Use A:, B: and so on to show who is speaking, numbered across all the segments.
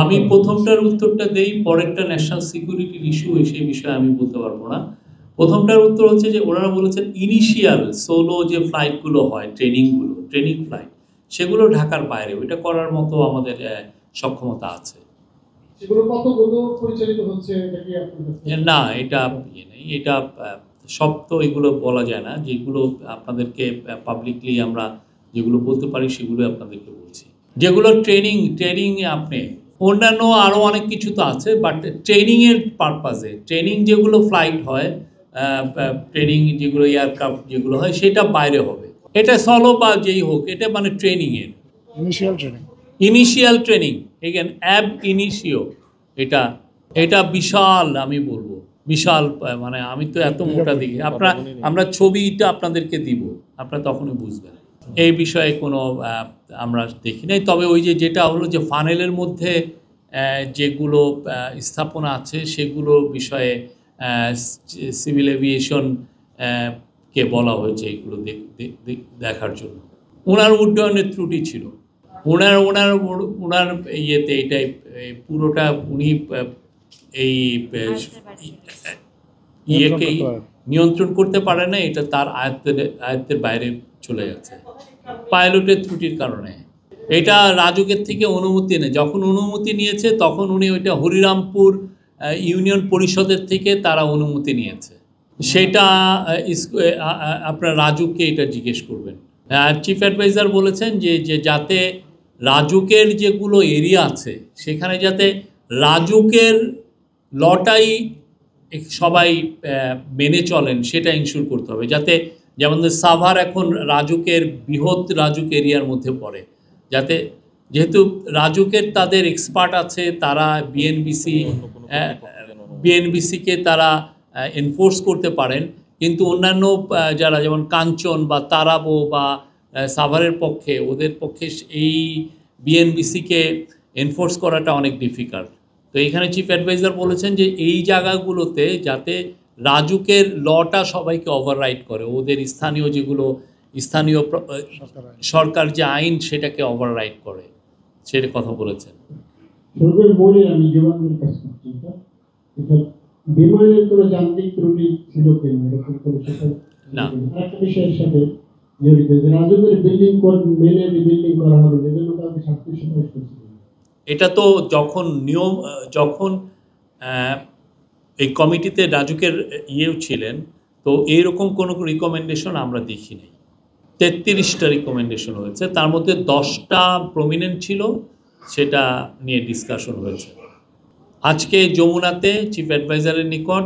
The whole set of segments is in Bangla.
A: আমি প্রথমটার উত্তরটা দেই, পরেরটা ন্যাশনাল সিকিউরিটির ইস্যু, সেই বিষয়ে আমি বলতে পারবো না। প্রথমটার উত্তর হচ্ছে যে ওনারা বলেছেন ইনিশিয়াল সোলো যে ফ্লাইটগুলো হয়, ট্রেনিং ফ্লাইট, সেগুলো ঢাকার বাইরে, ওইটা করার মতো আমাদের সক্ষমতা আছে। না, এটা নেই, এটা সব তো এগুলো বলা যায় না। যেগুলো আপনাদেরকে পাবলিকলি আমরা যেগুলো বলতে পারি সেগুলো আপনাদেরকে বলছি। যেগুলো ট্রেনিং আপনি অন্যান্য আরও অনেক কিছু তো আছে, বাট ট্রেনিংয়ের পারপাজে, ট্রেনিং যেগুলো ফ্লাইট হয়, ট্রেনিং যেগুলো এয়ারক্রাফট যেগুলো হয়, সেটা বাইরে হবে। এটা সলো বা যেই হোক, এটা মানে ট্রেনিংয়ের ইনিশিয়াল ট্রেনিং, এগেন অ্যাব ইনিশিও, এটা বিশাল, আমি বলবো বিশাল, মানে আমি তো এত মোটা দেখি, আমরা ছবিটা আপনাদেরকে দিব, আপনারা তখনই বুঝবেন। এই বিষয়ে কোনো আমরা দেখি নাই। তবে ওই যেটা হলো যে ফানেলের মধ্যে যেগুলো স্থাপনা আছে সেগুলো বিষয়ে সিভিল এভিয়েশন কে বলা হয়েছে এগুলো দেখার জন্য। ওনার উড্ডয়নের ত্রুটি ছিল, ওনার ইয়েতে, এটাই পুরোটা উনি এই ইয়েকে নিয়ন্ত্রণ করতে পারে না, এটা তার আয়ত্তের বাইরে চলে যাচ্ছে পাইলটের ত্রুটির কারণে। এটা রাজুকের থেকে অনুমতি নেই, যখন অনুমতি নিয়েছে তখন উনি ওইটা হরিরামপুর ইউনিয়ন পরিষদের থেকে তারা অনুমতি নিয়েছে, সেটা আপনার রাজুককে এটা জিজ্ঞেস করবেন। আর চিফ অ্যাডভাইজার বলেছেন যে যাতে রাজুকের যেগুলো এরিয়া আছে সেখানে যাতে রাজুকের লটাই সবাই মেনে চলেন, সেটা ইনশিওর করতে হবে, যাতে যেমন সাভার এখন রাজুকের বৃহৎ রাজুক এরিয়ার মধ্যে পড়ে, যাতে যেহেতু রাজুকের তাদের এক্সপার্ট আছে, তারা বিএনবিসিকে তারা এনফোর্স করতে পারেন, কিন্তু অন্যান্য যারা যেমন কাঞ্চন বা তারাবো বা সাভারের পক্ষে, ওদের পক্ষে এই বিএনবিসিকে এনফোর্স করাটা অনেক ডিফিকাল্ট। তো এইখানে চিফ অ্যাডভাইজার বলেছেন যে এই জায়গাগুলোতে যাতে রাজুকের লটা সবাইকে ওভাররাইড করে, ওদের স্থানীয় সরকার যে আইন সেটাকে ওভাররাইড করে, সেটা কথা বলেছেন।
B: বিমানের কোনো যান্ত্রিক ত্রুটি ছিল কিনা এরকম কোনো
A: না,
B: একটা বিষয়ের সাথে জড়িত যে রাজুকের বিল্ডিং কোড মেনে বিল্ডিং করা হবে, এজন্য কাউকে শাস্তি সুপারিশ করছে।
A: এটা তো যখন এই কমিটিতে রাজুকের ইয়েও ছিলেন, তো এইরকম কোনো রিকমেন্ডেশন আমরা দেখি নাই। 33টা রিকমেন্ডেশন হয়েছে, তার মধ্যে 10টা প্রমিনেন্ট ছিল, সেটা নিয়ে ডিসকাশন হয়েছে। আজকে যমুনাতে চিফ অ্যাডভাইজারের নিকট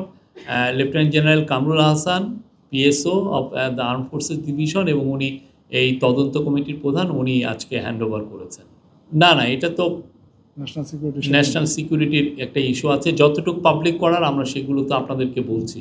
A: lieutenant general Kamrul Hasan, PSO of the arm forces division, এবং উনি এই তদন্ত কমিটির প্রধান, উনি আজকে হ্যান্ডওভার করেছেন। না, এটা তো ন্যাশনাল সিকিউরিটির একটা ইস্যু আছে, যতটুকু পাবলিক করার আমরা সেগুলো তো আপনাদেরকে বলছি।